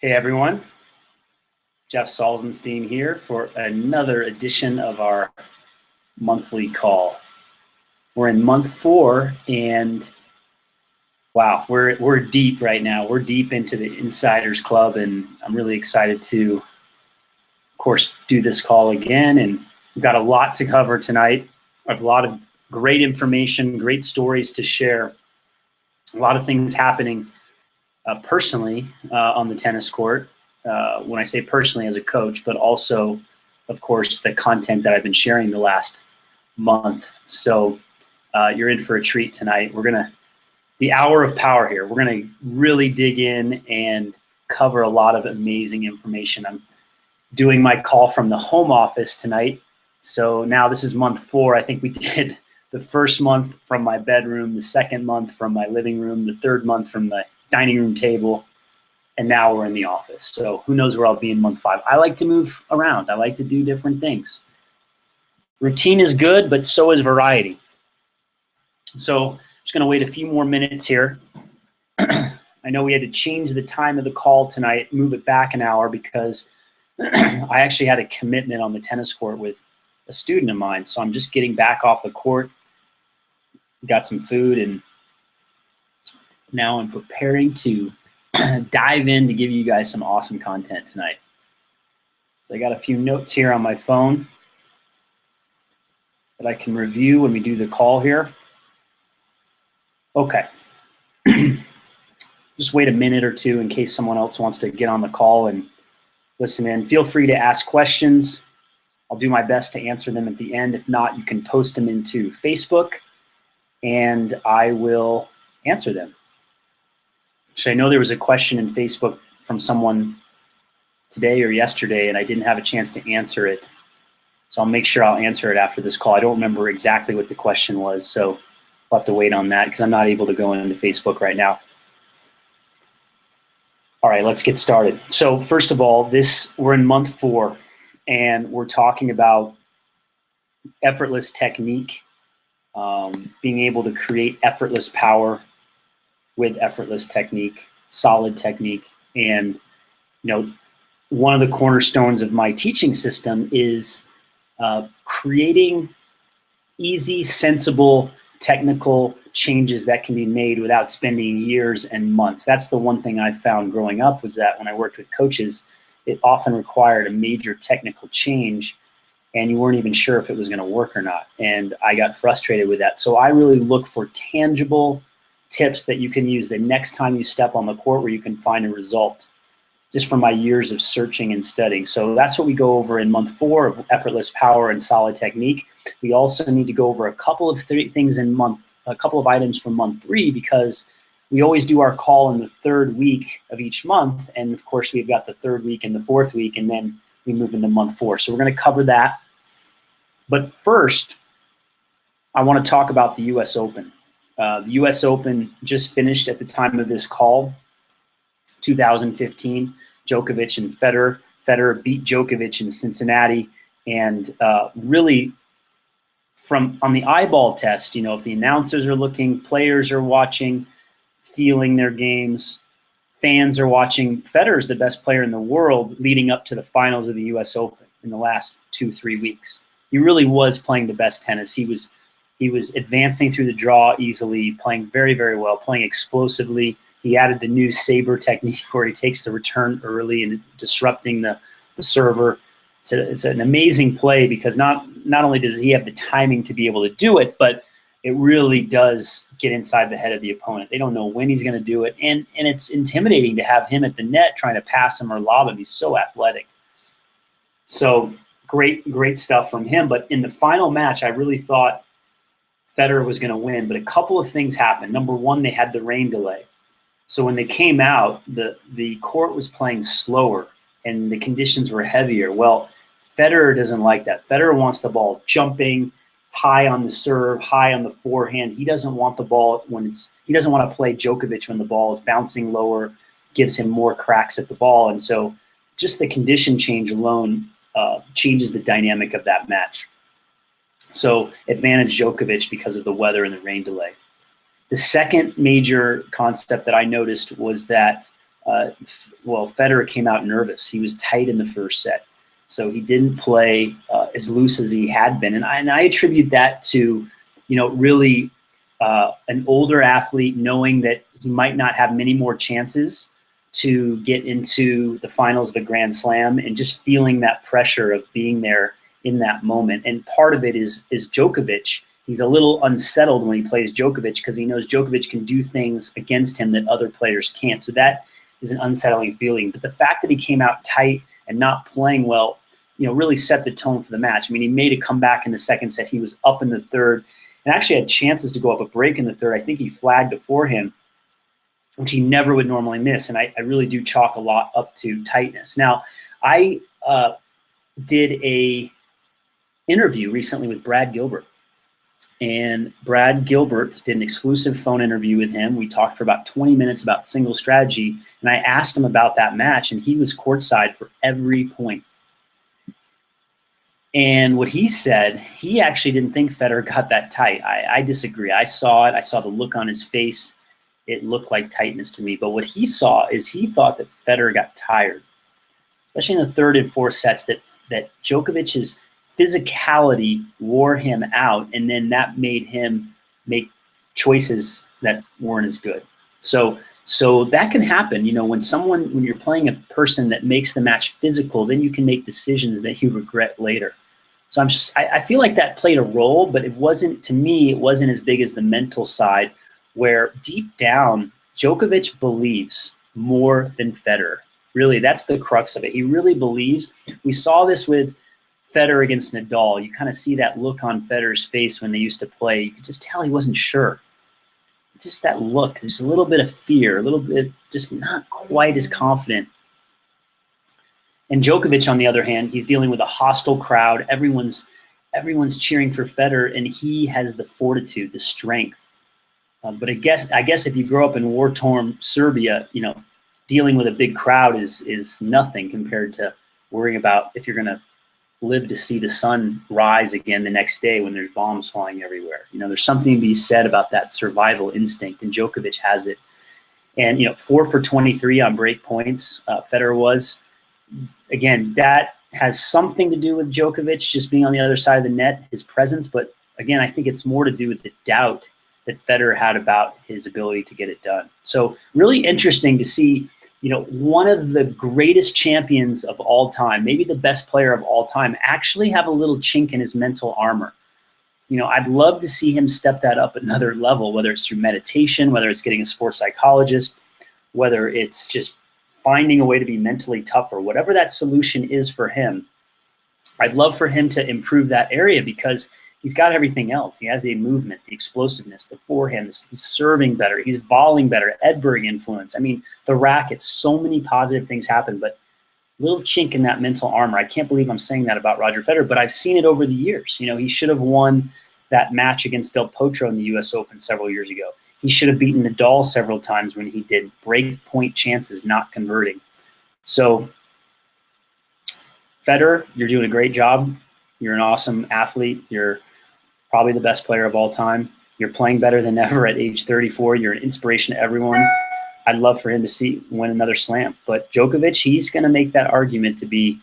Hey everyone, Jeff Salzenstein here for another edition of our monthly call. We're in month 4 and wow, we're deep right now. We're deep into the Insiders Club and I'm really excited to, of course, do this call again. And we've got a lot to cover tonight. I have a lot of great information, great stories to share, a lot of things happening personally on the tennis court. When I say personally as a coach, but also, of course, the content that I've been sharing the last month. So you're in for a treat tonight. The hour of power here. We're going to really dig in and cover a lot of amazing information. I'm doing my call from the home office tonight. So now this is month 4. I think we did the first month from my bedroom, the second month from my living room, the third month from the dining room table, and now we're in the office. So who knows where I'll be in month 5. I like to move around. I like to do different things. Routine is good, but so is variety. So I'm just going to wait a few more minutes here. I know we had to change the time of the call tonight, move it back an hour because I actually had a commitment on the tennis court with a student of mine. So I'm just getting back off the court, got some food, and now I'm preparing to dive in to give you guys some awesome content tonight. So I got a few notes here on my phone that I can review when we do the call here. Okay. Just wait a minute or two in case someone else wants to get on the call and listen in. Feel free to ask questions. I'll do my best to answer them at the end. If not, you can post them into Facebook and I will answer them. So I know there was a question in Facebook from someone today or yesterday and I didn't have a chance to answer it. So I'll make sure I'll answer it after this call. I don't remember exactly what the question was, so I'll have to wait on that because I'm not able to go into Facebook right now. All right, let's get started. So first of all, we're in month 4 and we're talking about effortless technique, being able to create effortless power with effortless technique, solid technique. And, one of the cornerstones of my teaching system is creating easy, sensible, technical changes that can be made without spending years and months. That's the one thing I found growing up was that when I worked with coaches, it often required a major technical change and you weren't even sure if it was going to work or not. And I got frustrated with that. So I really look for tangible tips that you can use the next time you step on the court where you can find a result, just from my years of searching and studying. So that's what we go over in month 4 of effortless power and solid technique. We also need to go over a couple of items from month 3 because we always do our call in the 3rd week of each month. And of course we've got the 3rd week and the 4th week, and then we move into month 4. So we're going to cover that. But first, I want to talk about the US Open. The US Open just finished at the time of this call, 2015. Djokovic and Federer. Federer beat Djokovic in Cincinnati, and really, on the eyeball test, if the announcers are looking, players are watching, feeling their games, fans are watching, Federer's the best player in the world leading up to the finals of the US Open in the last 2-3 weeks. He really was playing the best tennis. He was advancing through the draw easily, playing very, very well, playing explosively. He added the new saber technique where he takes the return early and disrupting the server. It's an amazing play because not only does he have the timing to be able to do it, but it really does get inside the head of the opponent. They don't know when he's going to do it, and it's intimidating to have him at the net trying to pass him or lob him. He's so athletic. So great stuff from him. But in the final match, I really thought Federer was going to win, but a couple of things happened. Number one, they had the rain delay. So when they came out, the court was playing slower and the conditions were heavier. Well, Federer doesn't like that. Federer wants the ball jumping high on the serve, high on the forehand. He doesn't want the ball he doesn't want to play Djokovic when the ball is bouncing lower, gives him more cracks at the ball. And so just the condition change alone changes the dynamic of that match. So advantage Djokovic because of the weather and the rain delay. The second major concept that I noticed was that well, Federer came out nervous. He was tight in the first set, so he didn't play as loose as he had been. And I attribute that to, really an older athlete knowing that he might not have many more chances to get into the finals of a Grand Slam, and just feeling that pressure of being there in that moment. And part of it is Djokovic. He's a little unsettled when he plays Djokovic because he knows Djokovic can do things against him that other players can't. So that is an unsettling feeling. But the fact that he came out tight and not playing well, really set the tone for the match. I mean, he made a comeback in the second set. He was up in the third and actually had chances to go up a break in the third. I think he flagged before him, which he never would normally miss. And I really do chalk a lot up to tightness. Now, I did a interview recently with Brad Gilbert. And Brad Gilbert did an exclusive phone interview with him. We talked for about 20 minutes about single strategy. And I asked him about that match, and he was courtside for every point. And what he said, he actually didn't think Federer got that tight. I disagree. I saw it. I saw the look on his face. It looked like tightness to me. But what he saw is he thought that Federer got tired, especially in the third and fourth sets, that Djokovic's physicality wore him out, and then that made him make choices that weren't as good. So that can happen. When you're playing a person that makes the match physical, then you can make decisions that you regret later. So I feel like that played a role, but it wasn't as big as the mental side, where deep down, Djokovic believes more than Federer. Really, that's the crux of it. He really believes. We saw this with Federer against Nadal. You kind of see that look on Federer's face when they used to play. You could just tell he wasn't sure. Just that look. There's a little bit of fear, a little bit just not quite as confident. And Djokovic, on the other hand, he's dealing with a hostile crowd. Everyone's cheering for Federer, and he has the fortitude, the strength. But I guess if you grow up in war-torn Serbia, dealing with a big crowd is nothing compared to worrying about if you're going to live to see the sun rise again the next day when there's bombs flying everywhere. There's something to be said about that survival instinct, and Djokovic has it. And 4 for 23 on break points, Federer was. Again, that has something to do with Djokovic just being on the other side of the net, his presence. But again, I think it's more to do with the doubt that Federer had about his ability to get it done. So really interesting to see, one of the greatest champions of all time, maybe the best player of all time, actually have a little chink in his mental armor. I'd love to see him step that up another level, whether it's through meditation, whether it's getting a sports psychologist, whether it's just finding a way to be mentally tougher, whatever that solution is for him. I'd love for him to improve that area because he's got everything else. He has the movement, the explosiveness, the forehand, he's serving better, he's volleying better, Edberg influence. I mean, the racket, so many positive things happen, but little chink in that mental armor. I can't believe I'm saying that about Roger Federer, but I've seen it over the years. He should have won that match against Del Potro in the U.S. Open several years ago. He should have beaten Nadal several times when he did break point chances, not converting. So, Federer, you're doing a great job. You're an awesome athlete. You're probably the best player of all time. You're playing better than ever at age 34. You're an inspiration to everyone. I'd love for him to win another slam. But Djokovic, he's going to make that argument to be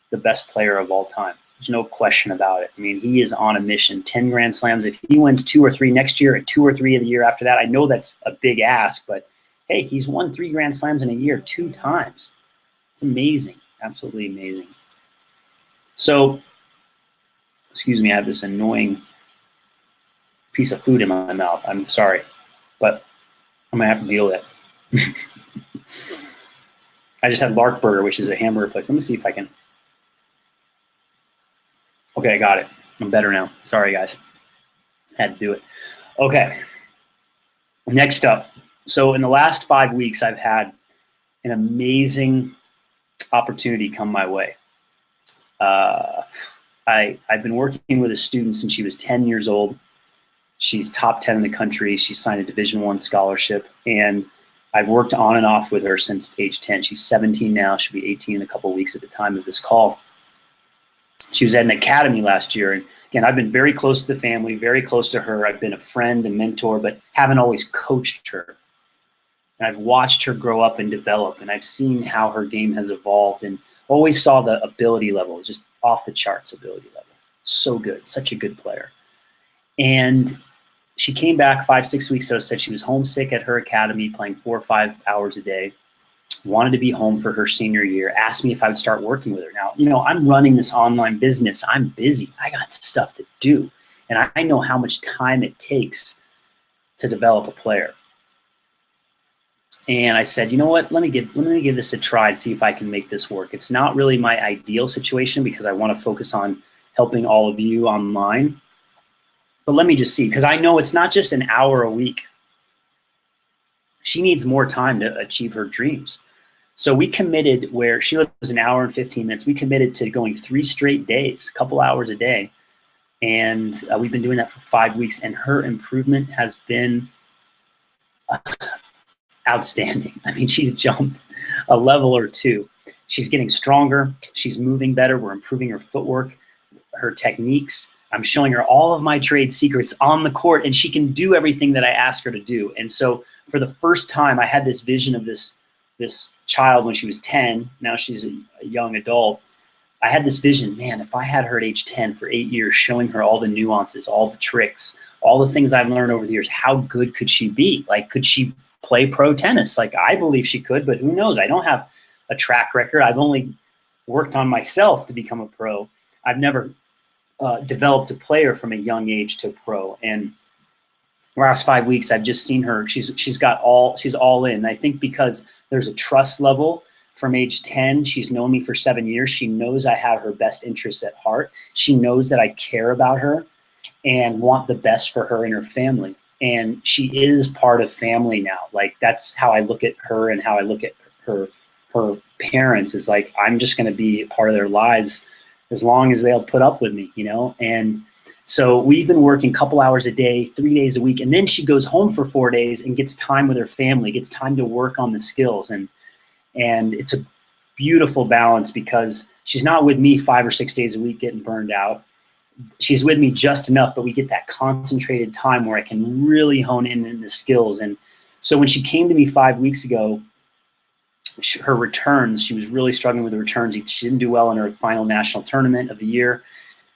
the best player of all time. There's no question about it. I mean, he is on a mission. 10 Grand Slams. If he wins 2 or 3 next year and 2 or 3 of the year after that, I know that's a big ask, but hey, he's won 3 Grand Slams in a year 2 times. It's amazing. Absolutely amazing. So, excuse me, I have this annoying piece of food in my mouth. I'm sorry, but I'm going to have to deal with it. I just had Lark Burger, which is a hamburger place. Let me see if I can. Okay, I got it. I'm better now. Sorry, guys. Had to do it. Okay. Next up. So in the last 5 weeks, I've had an amazing opportunity come my way. I've been working with a student since she was 10 years old. She's top 10 in the country. She signed a Division I scholarship, and I've worked on and off with her since age 10. She's 17 now. She'll be 18 in a couple of weeks at the time of this call. She was at an academy last year, and again, I've been very close to the family, very close to her. I've been a friend and mentor, but haven't always coached her. And I've watched her grow up and develop, and I've seen how her game has evolved, and always saw the ability level, just off the charts ability level. So good, such a good player. And she came back 5-6 weeks ago, said she was homesick at her academy, playing 4 or 5 hours a day, wanted to be home for her senior year, asked me if I would start working with her. Now, you know, I'm running this online business. I'm busy. I got stuff to do. And I know how much time it takes to develop a player. And I said, you know what, let me give this a try and see if I can make this work. It's not really my ideal situation because I want to focus on helping all of you online. But let me just see, because I know it's not just an hour a week. She needs more time to achieve her dreams. So we committed, where she lives an hour and 15 minutes, we committed to going 3 straight days, a couple hours a day. And we've been doing that for 5 weeks, and her improvement has been outstanding. I mean, she's jumped a level or two. She's getting stronger. She's moving better. We're improving her footwork, her techniques. I'm showing her all of my trade secrets on the court, and she can do everything that I ask her to do. And so for the first time, I had this vision of this child when she was 10. Now she's a young adult. I had this vision, man, if I had her at age 10 for 8 years, showing her all the nuances, all the tricks, all the things I've learned over the years, how good could she be? Like, could she play pro tennis? Like, I believe she could, but who knows? I don't have a track record. I've only worked on myself to become a pro. I've never developed a player from a young age to pro. And the last 5 weeks, I've just seen her. She's all in. I think because there's a trust level from age 10. She's known me for 7 years. She knows I have her best interests at heart. She knows that I care about her and want the best for her and her family. And she is part of family now. Like, that's how I look at her, and how I look at her parents is like, I'm just going to be part of their lives as long as they'll put up with me, you know? And so we've been working a couple hours a day, 3 days a week. And then she goes home for 4 days and gets time with her family, gets time to work on the skills. And it's a beautiful balance, because she's not with me 5 or 6 days a week getting burned out. She's with me just enough, but we get that concentrated time where I can really hone in the skills. And so when she came to me 5 weeks ago, her returns, she was really struggling with the returns. She didn't do well in her final national tournament of the year,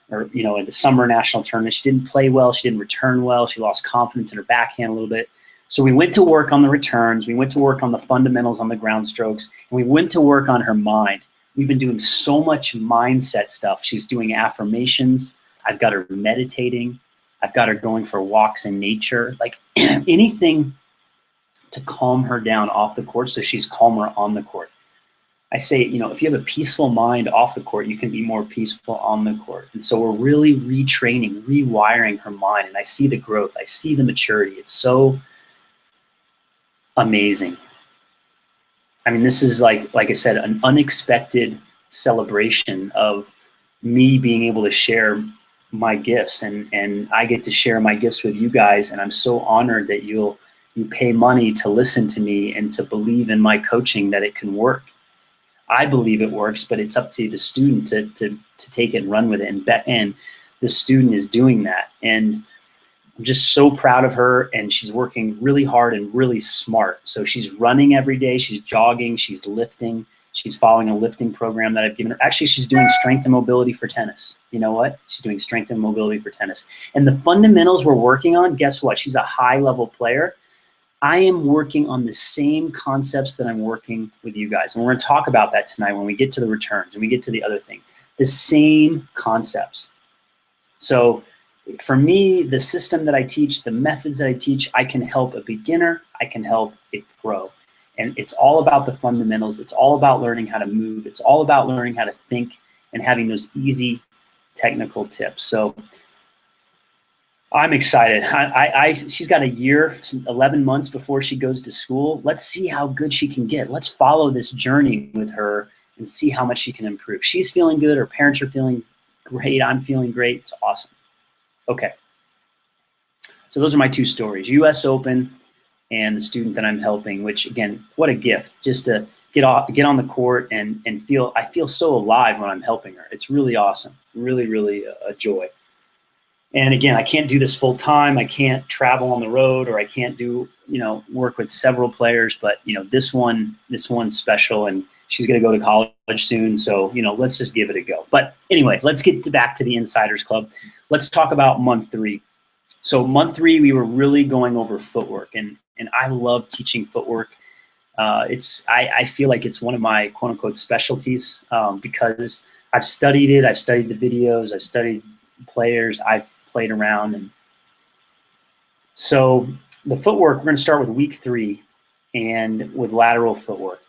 or, you know, in the summer national tournament. She didn't play well. She didn't return well. She lost confidence in her backhand a little bit. So we went to work on the returns. We went to work on the fundamentals on the ground strokes, and we went to work on her mind. We've been doing so much mindset stuff. She's doing affirmations. I've got her meditating. I've got her going for walks in nature, like anything to calm her down off the court so she's calmer on the court. I say, you know, if you have a peaceful mind off the court, you can be more peaceful on the court. And so we're really retraining, rewiring her mind. And I see the growth. I see the maturity. It's so amazing. I mean, this is like I said, an unexpected celebration of me being able to share my gifts, and I get to share my gifts with you guys. And I'm so honored that you pay money to listen to me and to believe in my coaching, that it can work. I believe it works, but it's up to the student to take it and run with it. And the student is doing that. And I'm just so proud of her, and she's working really hard and really smart. So she's running every day, she's jogging, she's lifting, she's following a lifting program that I've given her. Actually, she's doing strength and mobility for tennis. You know what? She's doing strength and mobility for tennis. And the fundamentals we're working on, guess what? She's a high-level player. I am working on the same concepts that I'm working with you guys. And we're going to talk about that tonight when we get to the returns and we get to the other thing. The same concepts. So for me, the system that I teach, the methods that I teach, I can help a beginner, I can help a pro. And it's all about the fundamentals. It's all about learning how to move. It's all about learning how to think and having those easy technical tips. So I'm excited. She's got a year, 11 months before she goes to school. Let's see how good she can get. Let's follow this journey with her and see how much she can improve. She's feeling good. Her parents are feeling great. I'm feeling great. It's awesome. Okay. So those are my two stories, US Open and the student that I'm helping, which, again, what a gift just to get on the court and I feel so alive when I'm helping her. It's really awesome. Really, really a joy. And again, I can't do this full time. I can't travel on the road, or I can't do, work with several players. But this one's special, and she's going to go to college soon. So let's just give it a go. But anyway, let's get back to the Insiders Club. Let's talk about month 3. So month 3, we were really going over footwork, and I love teaching footwork. I feel like it's one of my quote unquote specialties, because I've studied it. I've studied the videos. I've studied players. I've played around. And so the footwork, we're going to start with week 3 and with lateral footwork.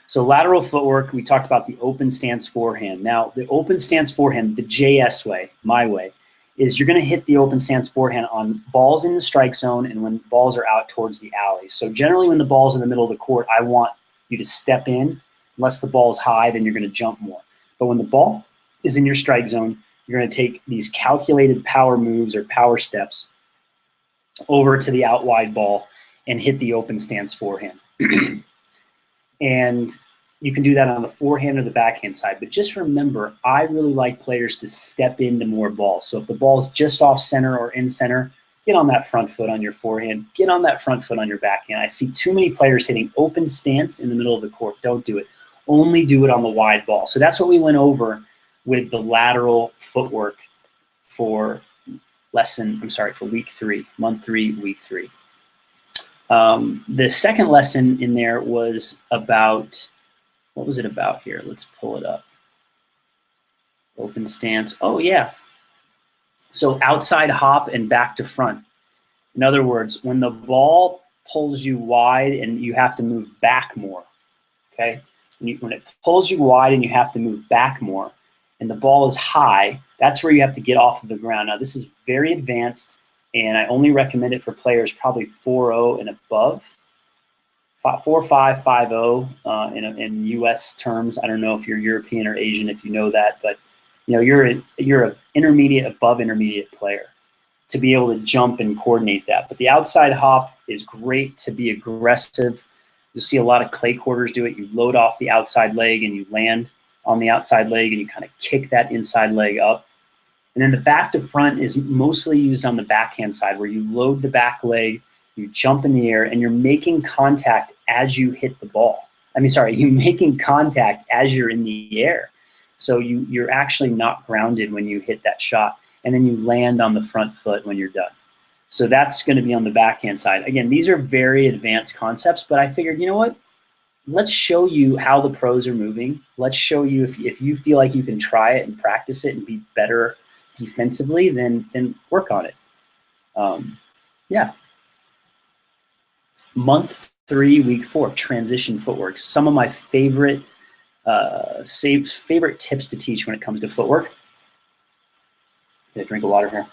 So lateral footwork, we talked about the open stance forehand. Now, the open stance forehand, the JS way, my way, is you're going to hit the open stance forehand on balls in the strike zone and when balls are out towards the alley. So generally when the ball's in the middle of the court, I want you to step in. Unless the ball's high, then you're going to jump more. But when the ball is in your strike zone, you're going to take these calculated power moves or power steps over to the out wide ball and hit the open stance forehand. And you can do that on the forehand or the backhand side. But just remember, I really like players to step into more balls. So if the ball is just off center or in center, get on that front foot on your forehand. Get on that front foot on your backhand. I see too many players hitting open stance in the middle of the court. Don't do it. Only do it on the wide ball. So that's what we went over with the lateral footwork for week 3, month 3, week 3. The second lesson in there was about, what was it about here? Let's pull it up. Open stance. Oh, yeah. So outside hop and back to front. In other words, when the ball pulls you wide and you have to move back more, okay? When it pulls you wide and you have to move back more, and the ball is high, that's where you have to get off of the ground. Now, this is very advanced, and I only recommend it for players probably 4.0 and above. 4.5, 5.0 in U.S. terms. I don't know if you're European or Asian, if you know that, but you're an intermediate, above intermediate player to be able to jump and coordinate that. But the outside hop is great to be aggressive. You'll see a lot of clay quarters do it. You load off the outside leg and you land on the outside leg and you kind of kick that inside leg up. And then the back to front is mostly used on the backhand side where you load the back leg, you jump in the air, and you're making contact as you hit the ball. You're making contact as you're in the air. So you're actually not grounded when you hit that shot. And then you land on the front foot when you're done. So that's going to be on the backhand side. Again, these are very advanced concepts, but I figured, you know what? Let's show you how the pros are moving. Let's show you if you feel like you can try it and practice it and be better defensively, then work on it. Yeah. Month 3, week 4, transition footwork. Some of my favorite tips to teach when it comes to footwork. Get a drink of water here.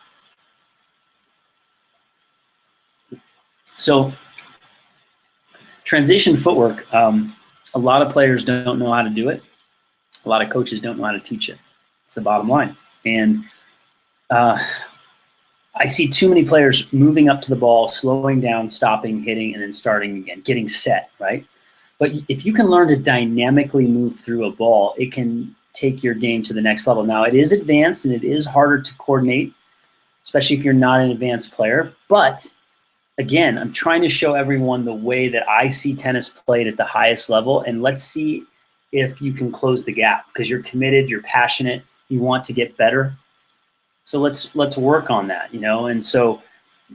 So transition footwork, a lot of players don't know how to do it. A lot of coaches don't know how to teach it. It's the bottom line. And I see too many players moving up to the ball, slowing down, stopping, hitting, and then starting again, getting set, right? But if you can learn to dynamically move through a ball, it can take your game to the next level. Now, it is advanced and it is harder to coordinate, especially if you're not an advanced player. But again, I'm trying to show everyone the way that I see tennis played at the highest level, and let's see if you can close the gap because you're committed, you're passionate, you want to get better. So let's work on that, And so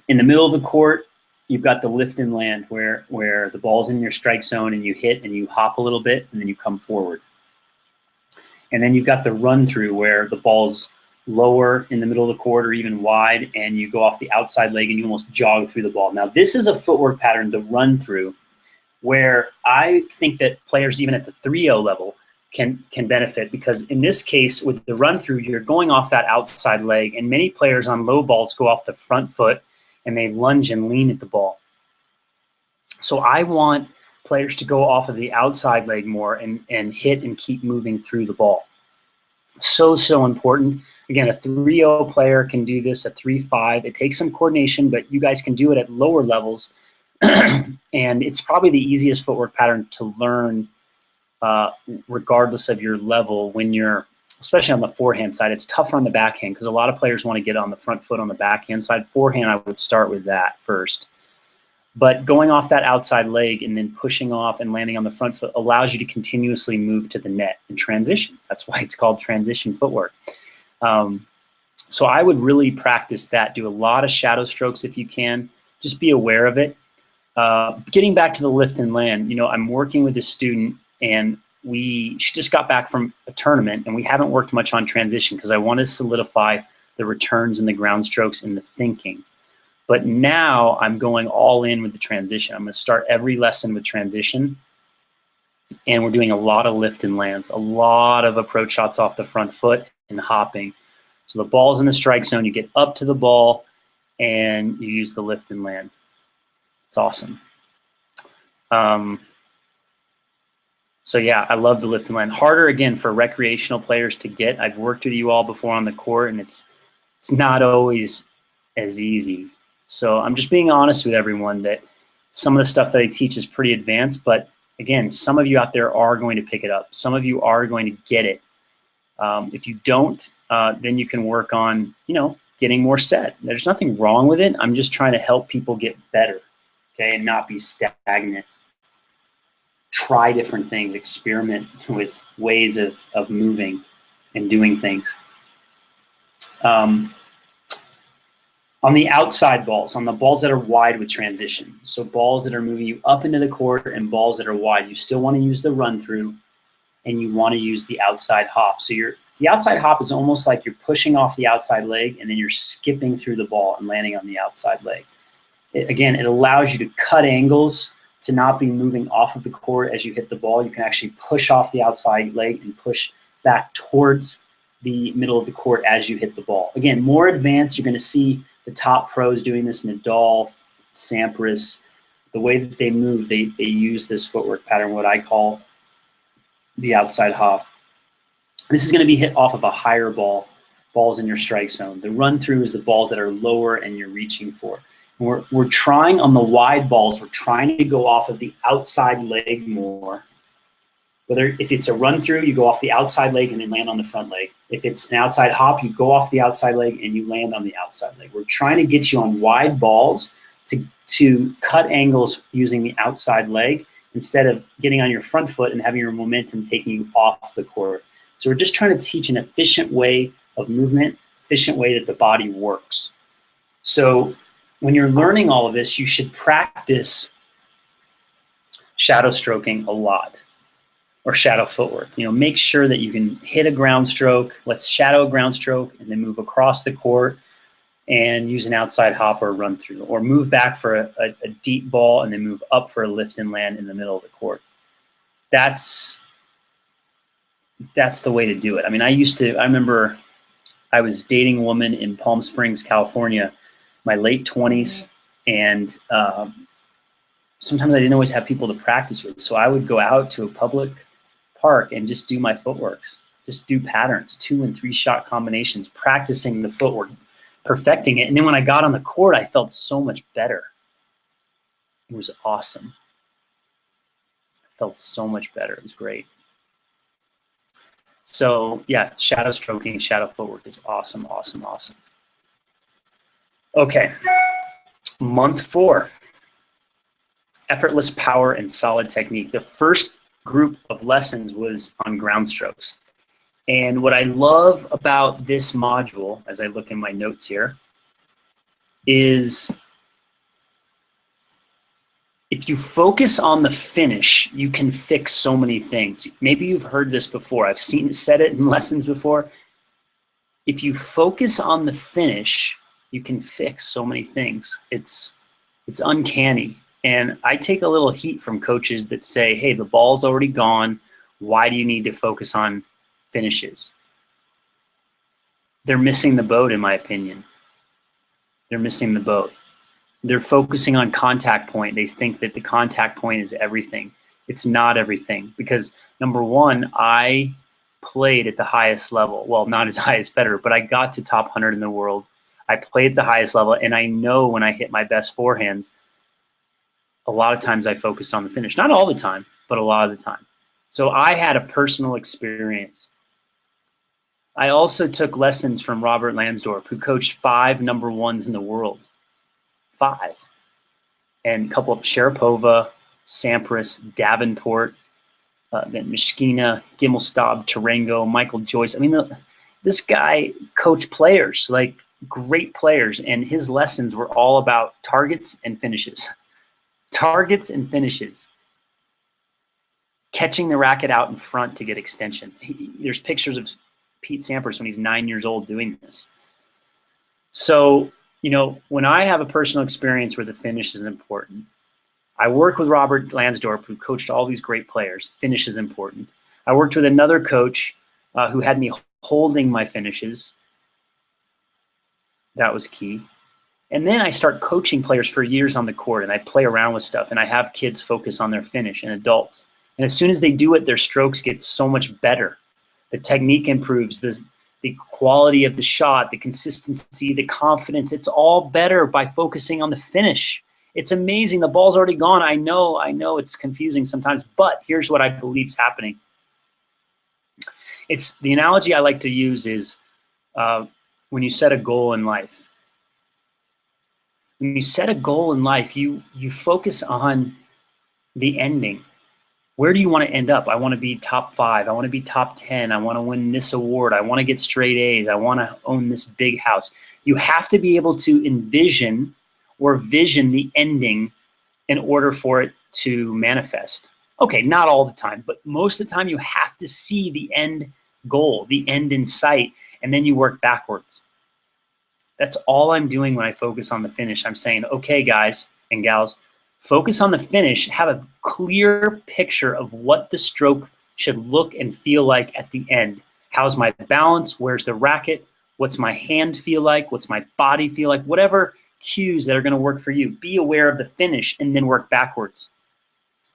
in the middle of the court, you've got the lift and land where the ball's in your strike zone and you hit and you hop a little bit and then you come forward. And then you've got the run through where the ball's lower in the middle of the court or even wide and you go off the outside leg and you almost jog through the ball. Now this is a footwork pattern, the run through, where I think that players even at the 3.0 level can benefit because in this case with the run through, you're going off that outside leg and many players on low balls go off the front foot and they lunge and lean at the ball. So I want players to go off of the outside leg more and hit and keep moving through the ball. So important. Again, a 3.0 player can do this, a 3.5. It takes some coordination, but you guys can do it at lower levels. And it's probably the easiest footwork pattern to learn regardless of your level when you're especially on the forehand side. It's tougher on the backhand because a lot of players want to get on the front foot on the backhand side. Forehand, I would start with that first. But going off that outside leg and then pushing off and landing on the front foot allows you to continuously move to the net and transition. That's why it's called transition footwork. So I would really practice that. Do a lot of shadow strokes if you can. Just be aware of it. Getting back to the lift and land, I'm working with a student, and she just got back from a tournament, and we haven't worked much on transition because I want to solidify the returns and the ground strokes and the thinking. But now I'm going all in with the transition. I'm going to start every lesson with transition, and we're doing a lot of lift and lands, a lot of approach shots off the front foot and hopping. So the ball's in the strike zone, you get up to the ball, and you use the lift and land. It's awesome. So yeah, I love the lift and land. Harder, again, for recreational players to get. I've worked with you all before on the court, and it's not always as easy. So I'm just being honest with everyone that some of the stuff that I teach is pretty advanced, but again, some of you out there are going to pick it up. Some of you are going to get it. If you don't, then you can work on, getting more set. There's nothing wrong with it. I'm just trying to help people get better, okay, and not be stagnant. Try different things, experiment with ways of moving and doing things. On the outside balls, on the balls that are wide with transition, so balls that are moving you up into the court and balls that are wide, you still want to use the run through, and you want to use the outside hop. So the outside hop is almost like you're pushing off the outside leg and then you're skipping through the ball and landing on the outside leg. Again, it allows you to cut angles, to not be moving off of the court as you hit the ball. You can actually push off the outside leg and push back towards the middle of the court as you hit the ball. Again, more advanced, you're going to see the top pros doing this, Nadal, Sampras. The way that they move, they use this footwork pattern, what I call the outside hop. This is going to be hit off of a higher ball, balls in your strike zone. The run through is the balls that are lower and you're reaching for. We're trying on the wide balls, we're trying to go off of the outside leg more. If it's a run through, you go off the outside leg and then land on the front leg. If it's an outside hop, you go off the outside leg and you land on the outside leg. We're trying to get you on wide balls to cut angles using the outside leg instead of getting on your front foot and having your momentum taking you off the court. So we're just trying to teach an efficient way of movement, efficient way that the body works. So when you're learning all of this, you should practice shadow stroking a lot, or shadow footwork. Make sure that you can hit a ground stroke. Let's shadow a ground stroke and then move across the court and use an outside hop or run through, or move back for a deep ball and then move up for a lift and land in the middle of the court. That's the way to do it. I mean, I remember I was dating a woman in Palm Springs, California, my late 20s, and sometimes I didn't always have people to practice with. So I would go out to a public park and just do my footworks, just do patterns, 2 and 3 shot combinations, practicing the footwork, perfecting it. And then when I got on the court, I felt so much better. It was awesome. I felt so much better. It was great. So yeah, shadow stroking, shadow footwork is awesome, awesome, awesome. Okay, month 4, effortless power and solid technique. The first group of lessons was on ground strokes. And what I love about this module, as I look in my notes here, is if you focus on the finish, you can fix so many things. Maybe you've heard this before. I've said it in lessons before. If you focus on the finish, you can fix so many things. It's uncanny. And I take a little heat from coaches that say, hey, the ball's already gone. Why do you need to focus on finishes? They're missing the boat, in my opinion. They're missing the boat. They're focusing on contact point. They think that the contact point is everything. It's not everything, because number one, I played at the highest level. Well, not as high as Federer, but I got to top 100 in the world. I played at the highest level, and I know when I hit my best forehands, a lot of times I focus on the finish. Not all the time, but a lot of the time. So I had a personal experience I also took lessons from Robert Lansdorp, who coached 5 number ones in the world. 5. And a couple of Sharapova, Sampras, Davenport, then Mishkina, Gimelstob, Tarango, Michael Joyce. I mean, this guy coached players, like great players, and his lessons were all about targets and finishes. Targets and finishes. Catching the racket out in front to get extension. There's pictures of Pete Sampras when he's 9 years old doing this. So, you know, when I have a personal experience where the finish is important, I work with Robert Lansdorp, who coached all these great players. Finish is important. I worked with another coach who had me holding my finishes. That was key. And then I start coaching players for years on the court, and I play around with stuff, and I have kids focus on their finish and adults. And as soon as they do it, their strokes get so much better. The technique improves, the quality of the shot, the consistency, the confidence. It's all better by focusing on the finish. It's amazing. The ball's already gone. I know it's confusing sometimes, but here's what I believe is happening. It's the analogy I like to use is when you set a goal in life. When you set a goal in life, you focus on the ending. Where do you want to end up? I want to be top 5. I want to be top 10. I want to win this award. I want to get straight A's. I want to own this big house. You have to be able to envision or vision the ending in order for it to manifest. Okay, not all the time, but most of the time you have to see the end goal, the end in sight, and then you work backwards. That's all I'm doing when I focus on the finish. I'm saying, okay, guys and gals, focus on the finish, have a clear picture of what the stroke should look and feel like at the end. How's my balance? Where's the racket? What's my hand feel like? What's my body feel like? Whatever cues that are going to work for you. Be aware of the finish and then work backwards.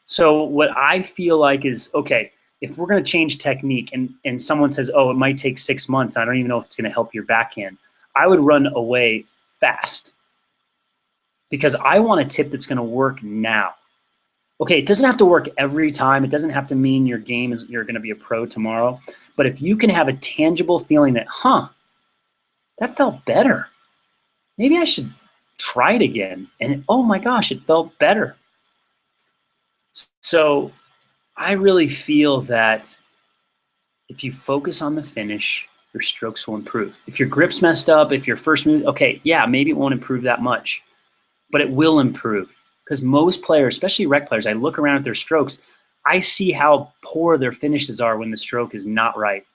So what I feel like is, okay, if we're going to change technique and someone says, oh, it might take 6 months, I don't even know if it's going to help your backhand, I would run away fast because I want a tip that's going to work now. Okay, it doesn't have to work every time. It doesn't have to mean your game is you're going to be a pro tomorrow. But if you can have a tangible feeling that, that felt better. Maybe I should try it again. And oh my gosh, it felt better. So I really feel that if you focus on the finish, your strokes will improve. If your grip's messed up, if your first move, okay, yeah, maybe it won't improve that much, but it will improve. Because most players, especially rec players, I look around at their strokes, I see how poor their finishes are when the stroke is not right.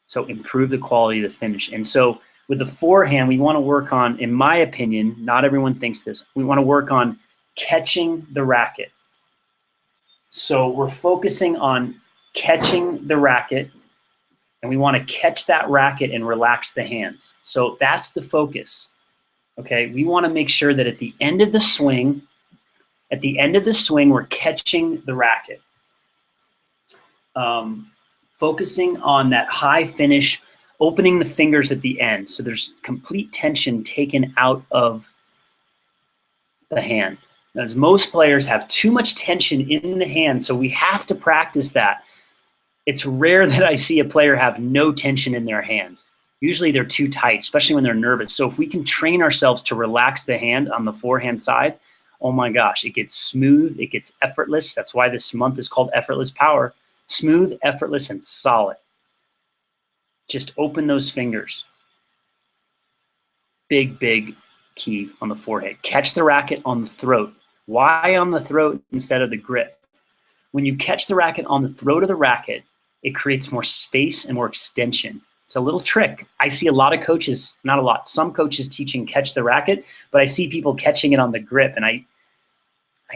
So improve the quality of the finish. And so with the forehand, we want to work on, in my opinion, not everyone thinks this, we want to work on catching the racket. So we're focusing on catching the racket, and we want to catch that racket and relax the hands. So that's the focus. Okay, we want to make sure that at the end of the swing, we're catching the racket. Focusing on that high finish, opening the fingers at the end. So there's complete tension taken out of the hand. As most players have too much tension in the hand, so we have to practice that. It's rare that I see a player have no tension in their hands. Usually they're too tight, especially when they're nervous. So if we can train ourselves to relax the hand on the forehand side, oh my gosh, it gets smooth, it gets effortless. That's why this month is called Effortless Power. Smooth, effortless, and solid. Just open those fingers. Big, big key on the forehead. Catch the racket on the throat. Why on the throat instead of the grip? When you catch the racket on the throat of the racket, it creates more space and more extension. It's a little trick. I see a lot of coaches, not a lot, some coaches teaching catch the racket, but I see people catching it on the grip, and I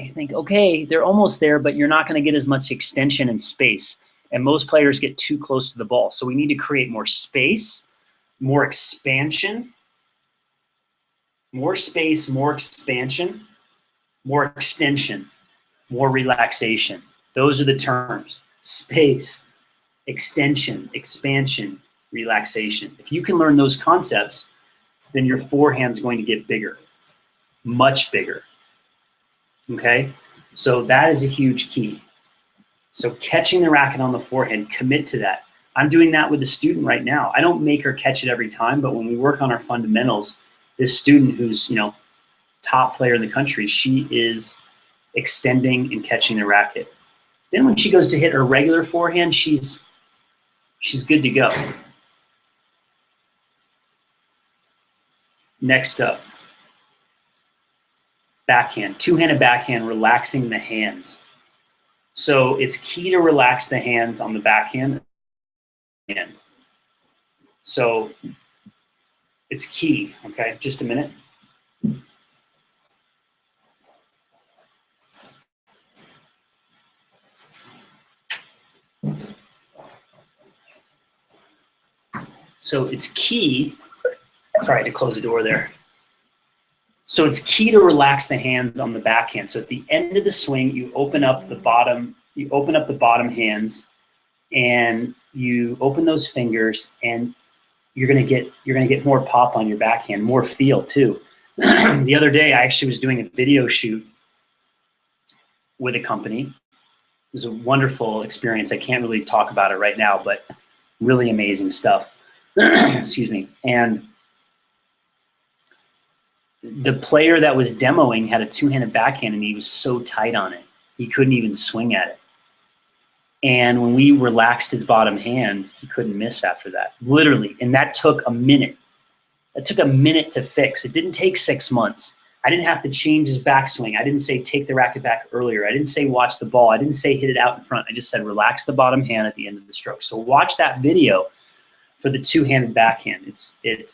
think, okay, they're almost there, but you're not going to get as much extension and space, and most players get too close to the ball. So we need to create more space, more expansion, more space, more expansion, more extension, more relaxation. Those are the terms: space, extension, expansion, relaxation. If you can learn those concepts, then your forehand's going to get bigger, much bigger. Okay? So that is a huge key. So catching the racket on the forehand, commit to that. I'm doing that with a student right now. I don't make her catch it every time, but when we work on our fundamentals, this student who's, you know, top player in the country, she is extending and catching the racket. Then when she goes to hit her regular forehand, she's good to go. Next up, backhand, two-handed backhand, relaxing the hands. So it's key to relax the hands on the backhand. So it's key, okay? Just a minute. So it's key, sorry, I had to close the door there. So it's key to relax the hands on the backhand. So at the end of the swing, you open up the bottom hands, and you open those fingers, and you're gonna get more pop on your backhand, more feel too. The other day, I actually was doing a video shoot with a company. It was a wonderful experience. I can't really talk about it right now, but really amazing stuff. Excuse me. And the player that was demoing had a two-handed backhand, and he was so tight on it, he couldn't even swing at it. And when we relaxed his bottom hand, he couldn't miss after that, literally. And that took a minute. It took a minute to fix. It didn't take 6 months. I didn't have to change his backswing. I didn't say take the racket back earlier. I didn't say watch the ball. I didn't say hit it out in front. I just said relax the bottom hand at the end of the stroke. So watch that video for the two-handed backhand. It's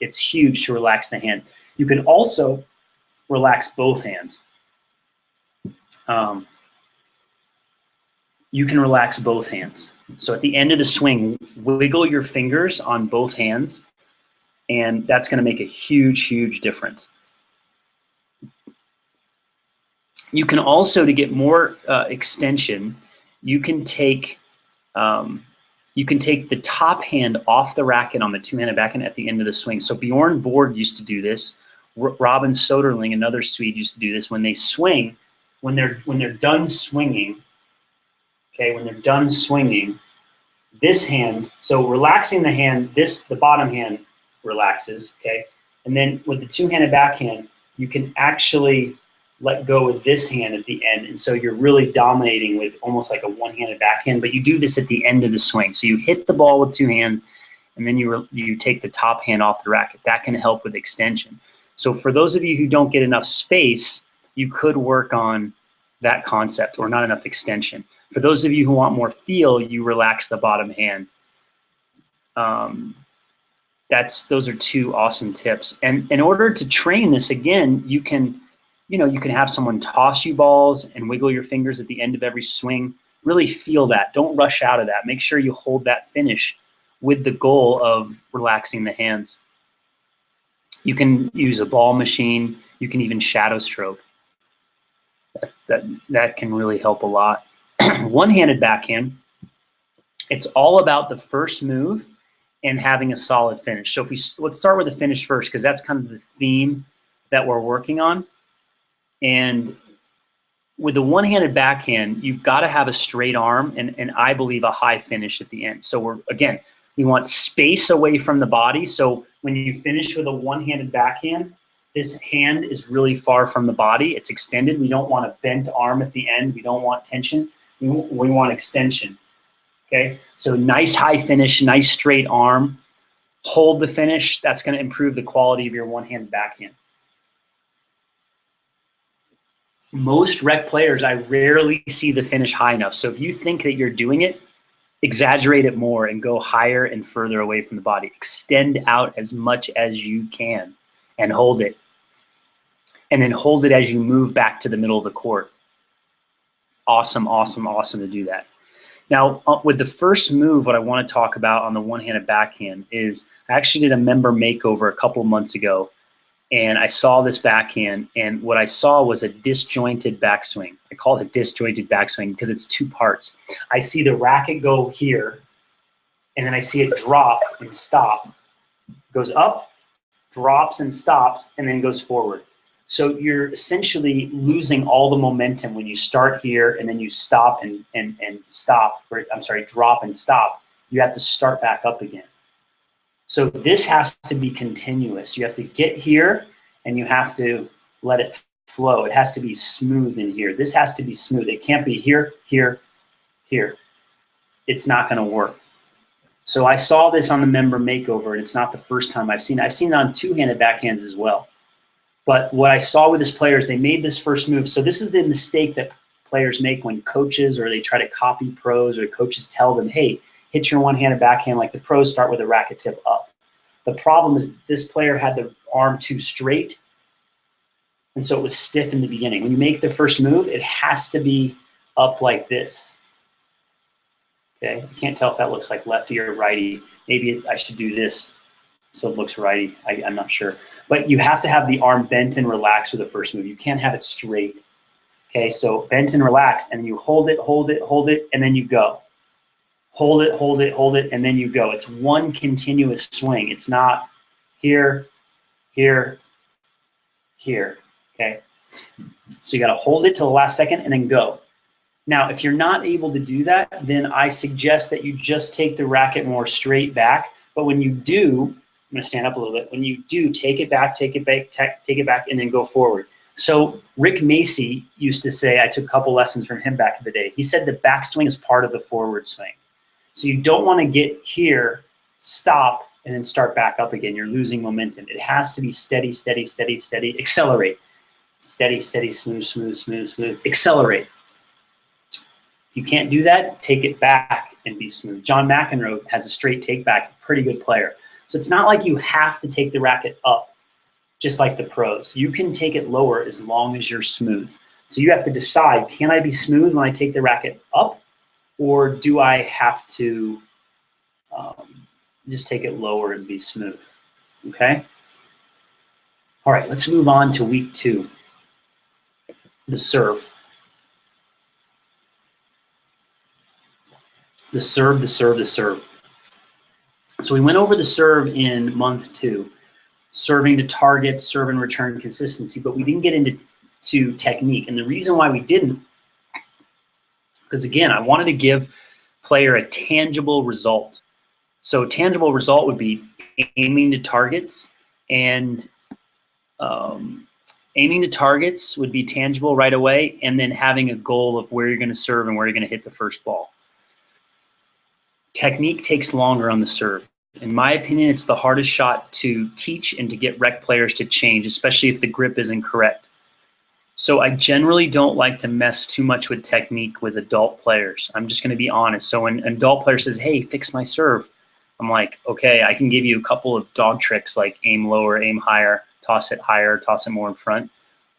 huge to relax the hand. You can also relax both hands. You can relax both hands. So at the end of the swing, wiggle your fingers on both hands, and that's going to make a huge, huge difference. You can also, to get more extension, you can take the top hand off the racket on the two-handed backhand at the end of the swing. So Bjorn Borg used to do this. Robin Soderling, another Swede, used to do this. When they swing, when they're done swinging, okay, when they're done swinging, this hand, so relaxing the hand, the bottom hand relaxes, okay? And then with the two-handed backhand, you can actually let go of this hand at the end. And so you're really dominating with almost like a one-handed backhand, but you do this at the end of the swing. So you hit the ball with two hands, and then you take the top hand off the racket. That can help with extension. So for those of you who don't get enough space, you could work on that concept, or not enough extension. For those of you who want more feel, you relax the bottom hand. Those are two awesome tips. And in order to train this, again, you can have someone toss you balls and wiggle your fingers at the end of every swing. Really feel that. Don't rush out of that. Make sure you hold that finish with the goal of relaxing the hands. You can use a ball machine. You can even shadow stroke. That can really help a lot. One-handed backhand, it's all about the first move and having a solid finish. So let's start with the finish first, because that's kind of the theme that we're working on. And with the one-handed backhand, you've got to have a straight arm and I believe a high finish at the end. So we want space away from the body. So when you finish with a one-handed backhand, this hand is really far from the body. It's extended. We don't want a bent arm at the end. We don't want tension. We want extension. Okay? So nice high finish, nice straight arm. Hold the finish. That's going to improve the quality of your one-handed backhand. Most rec players, I rarely see the finish high enough. So if you think that you're doing it, exaggerate it more and go higher and further away from the body. Extend out as much as you can and hold it. And then hold it as you move back to the middle of the court. Awesome, awesome, awesome to do that. Now, with the first move, what I want to talk about on the one-handed backhand is I actually did a member makeover a couple of months ago, and I saw this backhand, and what I saw was a disjointed backswing. I call it a disjointed backswing because it's two parts. I see the racket go here, and then I see it drop and stop. Goes up, drops and stops, and then goes forward. So you're essentially losing all the momentum when you start here and then you stop and stop, or I'm sorry, drop and stop. you have to start back up again. So this has to be continuous. You have to get here and you have to let it flow. It has to be smooth in here. This has to be smooth. It can't be here, here, here. It's not going to work. So I saw this on the member makeover, and it's not the first time I've seen it. I've seen it on two-handed backhands as well. But what I saw with this player is they made this first move. So this is the mistake that players make when coaches or they try to copy pros or coaches tell them, hey, hit your one-handed backhand like the pros, start with a racket tip up. The problem is this player had the arm too straight, and so it was stiff in the beginning. When you make the first move, it has to be up like this. Okay, I can't tell if that looks like lefty or righty. Maybe I should do this so it looks righty. I'm not sure. But you have to have the arm bent and relaxed with the first move. You can't have it straight. Okay, so bent and relaxed, and you hold it, hold it, hold it, and then you go. Hold it, hold it, hold it, and then you go. It's one continuous swing. It's not here, here, here, okay? So you gotta hold it till the last second and then go. Now, if you're not able to do that, then I suggest that you just take the racket more straight back. But when you do, I'm gonna stand up a little bit. When you do, take it back, take it back, take it back, and then go forward. So Rick Macy used to say, I took a couple lessons from him back in the day. He said the backswing is part of the forward swing. So you don't want to get here, stop, and then start back up again. You're losing momentum. It has to be steady, steady, steady, steady. Accelerate. Steady, steady, smooth, smooth, smooth, smooth. Accelerate. If you can't do that, take it back and be smooth. John McEnroe has a straight take back, pretty good player. So it's not like you have to take the racket up, just like the pros. You can take it lower as long as you're smooth. So you have to decide, can I be smooth when I take the racket up? Or do I have to just take it lower and be smooth, okay? All right, let's move on to week 2, the serve. The serve, the serve, the serve. So we went over the serve in month 2, serving to target, serve and return consistency, but we didn't get into technique. And the reason why we didn't, because again, I wanted to give player a tangible result. So tangible result would be aiming to targets, and aiming to targets would be tangible right away, and then having a goal of where you're going to serve and where you're going to hit the first ball. Technique takes longer on the serve. In my opinion, it's the hardest shot to teach and to get rec players to change, especially if the grip isn't correct. So I generally don't like to mess too much with technique with adult players. I'm just going to be honest. So when an adult player says, hey, fix my serve, I'm like, okay, I can give you a couple of dog tricks like aim lower, aim higher, toss it higher, toss it more in front.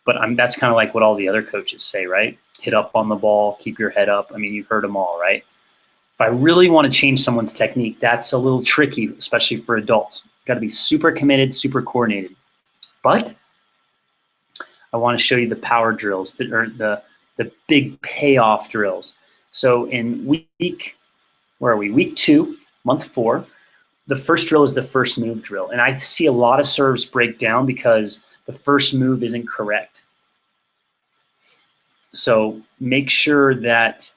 But that's kind of like what all the other coaches say, right? Hit up on the ball, keep your head up. I mean, you've heard them all, right? If I really want to change someone's technique, that's a little tricky, especially for adults. You've got to be super committed, super coordinated. But I want to show you the power drills, the big payoff drills. So in week, where are we? Week 2, month 4, the first drill is the first move drill. And I see a lot of serves break down because the first move isn't correct. So make sure that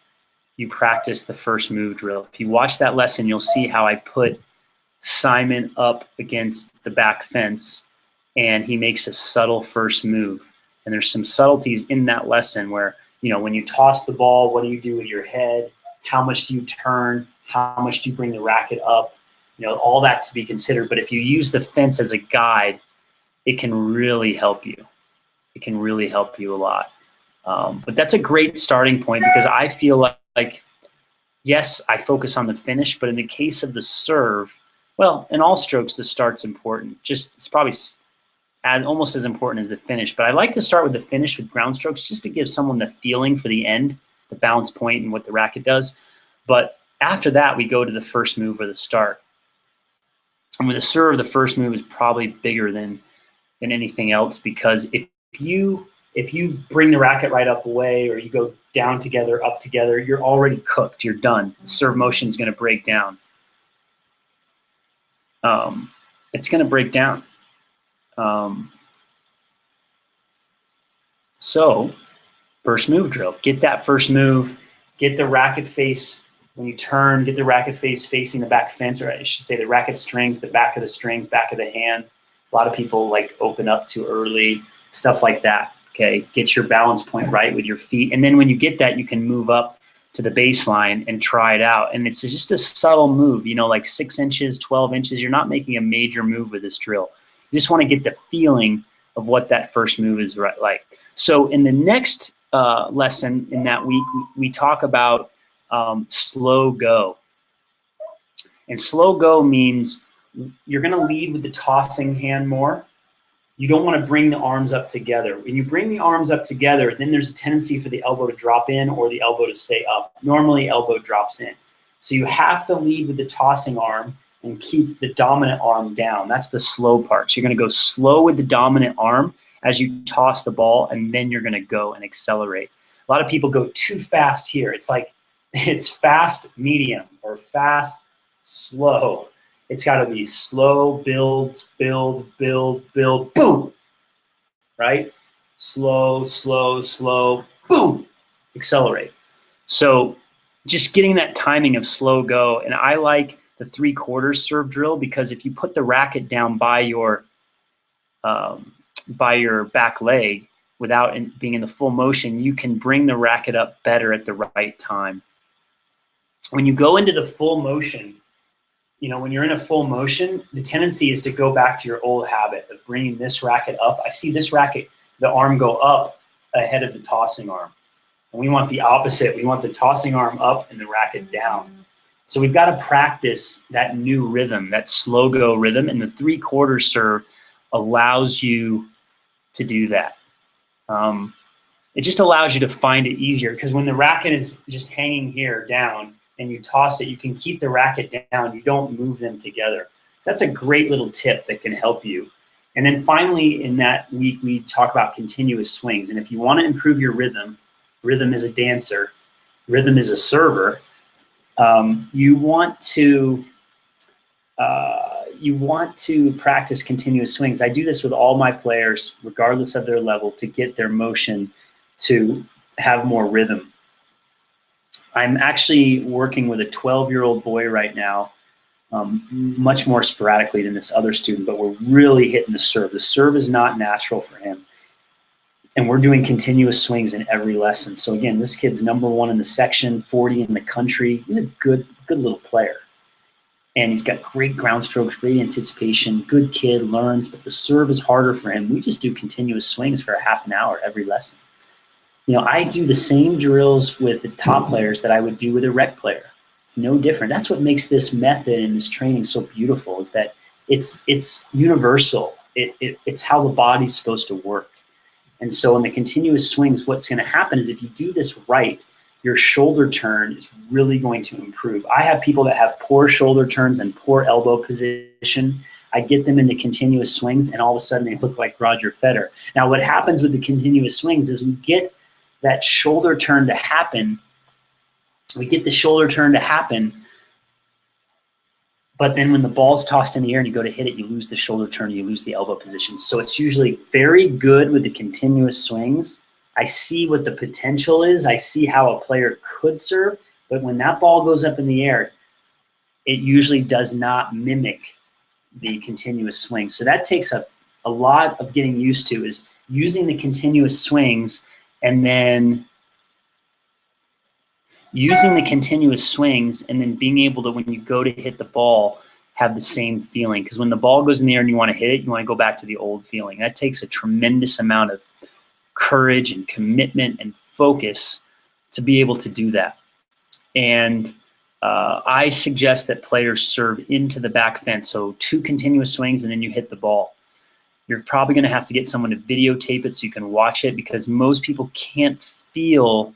you practice the first move drill. If you watch that lesson, you'll see how I put Simon up against the back fence and he makes a subtle first move. And there's some subtleties in that lesson where, you know, when you toss the ball, what do you do with your head? How much do you turn? How much do you bring the racket up? You know, all that to be considered. But if you use the fence as a guide, it can really help you. It can really help you a lot. But that's a great starting point because I feel like, yes, I focus on the finish, but in the case of the serve, well, in all strokes, the start's important. It's probably almost as important as the finish. But I like to start with the finish with ground strokes just to give someone the feeling for the end, the bounce point and what the racket does. But after that, we go to the first move or the start. And with a serve, the first move is probably bigger than anything else because if you bring the racket right up away or you go down together, up together, you're already cooked. You're done. The serve motion is going to break down. It's going to break down. So first move drill. Get that first move. Get the racket face When you turn, get the racket face facing the back fence, or I should say the racket strings, the back of the strings, back of the hand. A lot of people like open up too early, stuff like that, okay? Get your balance point right with your feet. And then when you get that, you can move up to the baseline and try it out. And it's just a subtle move, you know, like 6 inches, 12 inches. You're not making a major move with this drill. You just want to get the feeling of what that first move is like. So in the next lesson in that week, we talk about slow go. And slow go means you're going to lead with the tossing hand more. You don't want to bring the arms up together. When you bring the arms up together, then there's a tendency for the elbow to drop in or the elbow to stay up. Normally, elbow drops in. So you have to lead with the tossing arm and keep the dominant arm down. That's the slow part. So you're going to go slow with the dominant arm as you toss the ball, and then you're going to go and accelerate. A lot of people go too fast here. It's like it's fast, medium, or fast, slow. It's got to be slow, build, build, build, build, boom, right? Slow, slow, slow, boom, accelerate. So just getting that timing of slow go. And I like the 3/4 serve drill because if you put the racket down by your back leg without being in the full motion, you can bring the racket up better at the right time. When you go into the full motion, you know, when you're in a full motion, the tendency is to go back to your old habit of bringing this racket up. I see this racket, the arm go up ahead of the tossing arm. And we want the opposite. We want the tossing arm up and the racket down. So we've got to practice that new rhythm, that slow go rhythm, and the 3/4 serve allows you to do that. It just allows you to find it easier because when the racket is just hanging here down, and you toss it, you can keep the racket down. You don't move them together. So that's a great little tip that can help you. And then finally, in that week, we talk about continuous swings. And if you want to improve your rhythm, rhythm is a dancer, rhythm is a server, you want to practice continuous swings. I do this with all my players, regardless of their level, to get their motion to have more rhythm. I'm actually working with a 12-year-old boy right now, much more sporadically than this other student, but we're really hitting the serve. The serve is not natural for him. And we're doing continuous swings in every lesson. So again, this kid's #1 in the section, 40 in the country. He's a good little player. And he's got great ground strokes, great anticipation, good kid, learns, but the serve is harder for him. We just do continuous swings for a half an hour every lesson. You know, I do the same drills with the top players that I would do with a rec player. It's no different. That's what makes this method and this training so beautiful is that it's universal. It's how the body's supposed to work. And so in the continuous swings, what's going to happen is if you do this right, your shoulder turn is really going to improve. I have people that have poor shoulder turns and poor elbow position. I get them into continuous swings, and all of a sudden they look like Roger Federer. Now, what happens with the continuous swings is we get that shoulder turn to happen. We get the shoulder turn to happen, but then when the ball's tossed in the air and you go to hit it, you lose the shoulder turn, you lose the elbow position. So it's usually very good with the continuous swings. I see what the potential is. I see how a player could serve, but when that ball goes up in the air, it usually does not mimic the continuous swing. So that takes a lot of getting used to, is using the continuous swings and then being able to, when you go to hit the ball, have the same feeling. Because when the ball goes in the air and you want to hit it, you want to go back to the old feeling. That takes a tremendous amount of courage and commitment and focus to be able to do that. And I suggest that players serve into the back fence. So 2 continuous swings and then you hit the ball. You're probably going to have to get someone to videotape it so you can watch it, because most people can't feel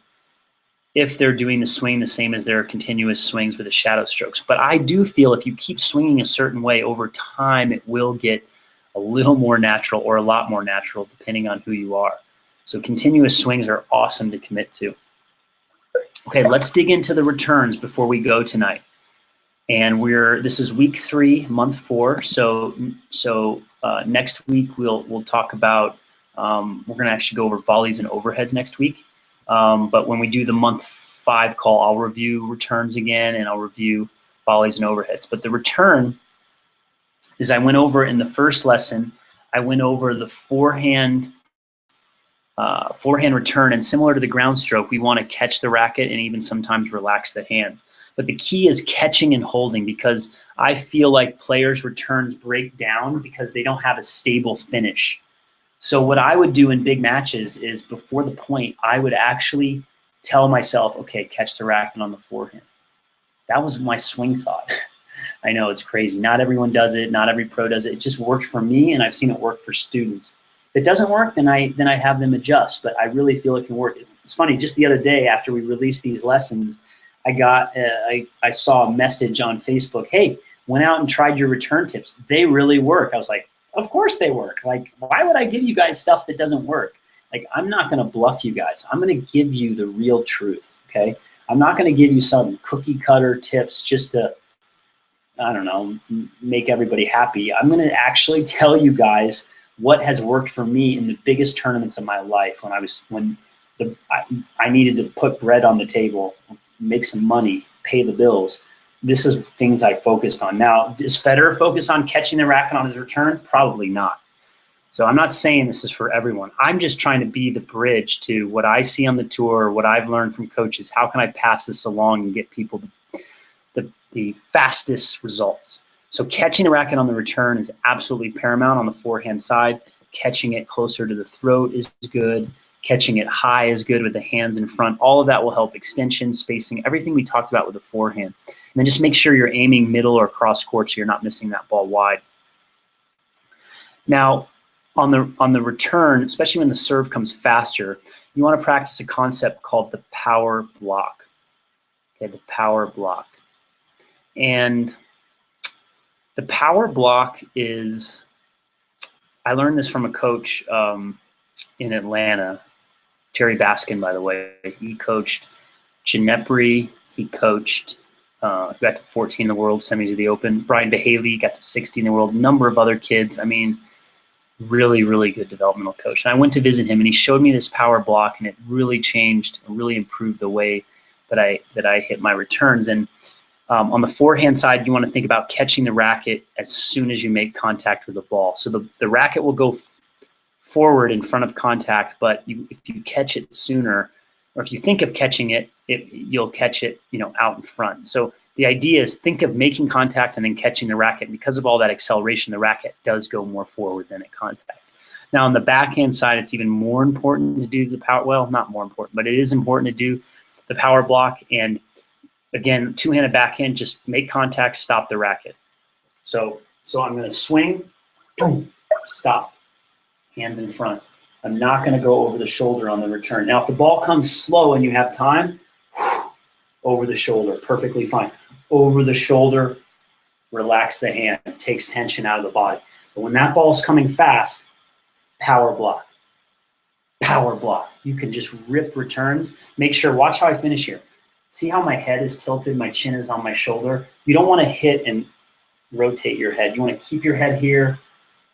if they're doing the swing the same as their continuous swings with the shadow strokes. But I do feel if you keep swinging a certain way over time, it will get a little more natural or a lot more natural depending on who you are. So continuous swings are awesome to commit to. Okay, let's dig into the returns before we go tonight. And this is week 3, month 4. So next week we'll talk about, we're going to actually go over volleys and overheads next week. But when we do the month 5 call, I'll review returns again, and I'll review volleys and overheads. But the return is, I went over in the first lesson, I went over the forehand return, and similar to the ground stroke, we want to catch the racket and even sometimes relax the hand. But the key is catching and holding, because I feel like players' returns break down because they don't have a stable finish. So what I would do in big matches is, before the point, I would actually tell myself, okay, catch the racket on the forehand. That was my swing thought. I know it's crazy. Not everyone does it. Not every pro does it. It just worked for me, and I've seen it work for students. If it doesn't work, then I have them adjust. But I really feel it can work. It's funny. Just the other day, after we released these lessons, I saw a message on Facebook. Hey, went out and tried your return tips. They really work. I was like, of course they work. Like, why would I give you guys stuff that doesn't work? Like, I'm not going to bluff you guys. I'm going to give you the real truth. Okay. I'm not going to give you some cookie cutter tips just to, I don't know, make everybody happy. I'm going to actually tell you guys what has worked for me in the biggest tournaments of my life, when I needed to put bread on the table, make some money, pay the bills. This is things I focused on. Now, does Federer focus on catching the racket on his return? Probably not. So I'm not saying this is for everyone. I'm just trying to be the bridge to what I see on the tour, what I've learned from coaches. How can I pass this along and get people the fastest results? So catching the racket on the return is absolutely paramount on the forehand side. Catching it closer to the throat is good. Catching it high is good with the hands in front. All of that will help extension, spacing, everything we talked about with the forehand. And then just make sure you're aiming middle or cross court so you're not missing that ball wide. Now, on the return, especially when the serve comes faster, you want to practice a concept called the power block. Okay, the power block. And the power block is, I learned this from a coach in Atlanta, Terry Baskin, by the way. He coached Ginepri. He coached, got to 14 in the world, semis of the Open. Brian Behaley got to 60 in the world. Number of other kids. I mean, really, really good developmental coach. And I went to visit him, and he showed me this power block, and it really changed, really improved the way that I hit my returns. And on the forehand side, you want to think about catching the racket as soon as you make contact with the ball. So the racket will go forward in front of contact, but if you catch it sooner, or if you think of catching it, you'll catch it, out in front. So the idea is, think of making contact and then catching the racket. Because of all that acceleration, the racket does go more forward than at contact. Now on the backhand side, it's even more important to do the power. Well, not more important, but it is important to do the power block. And again, two-handed backhand, just make contact, stop the racket. So I'm going to swing, boom, stop, hands in front. I'm not going to go over the shoulder on the return. Now, if the ball comes slow and you have time, over the shoulder, perfectly fine. Over the shoulder, relax the hand, it takes tension out of the body. But when that ball's coming fast, power block. Power block. You can just rip returns. Make sure, watch how I finish here. See how my head is tilted, my chin is on my shoulder? You don't want to hit and rotate your head. You want to keep your head here.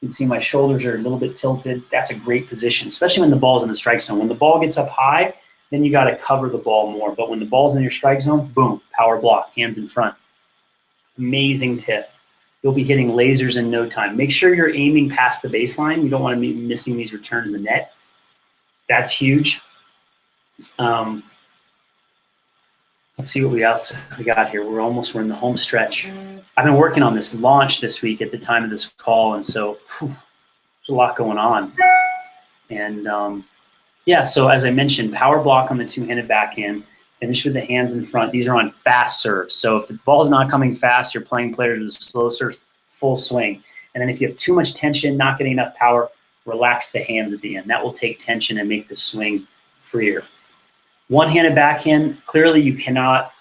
You can see my shoulders are a little bit tilted. That's a great position, especially when the ball's in the strike zone. When the ball gets up high, then you got to cover the ball more. But when the ball's in your strike zone, boom, power block, hands in front. Amazing tip. You'll be hitting lasers in no time. Make sure you're aiming past the baseline. You don't want to be missing these returns in the net. That's huge. Let's see what we got here. We're in the home stretch. I've been working on this launch this week at the time of this call, and so there's a lot going on. And yeah, so as I mentioned, power block on the two-handed backhand, finish with the hands in front. These are on fast serves. So if the ball's not coming fast, you're playing players with slow serves, full swing. And then if you have too much tension, not getting enough power, relax the hands at the end. That will take tension and make the swing freer. One-handed backhand, clearly you cannot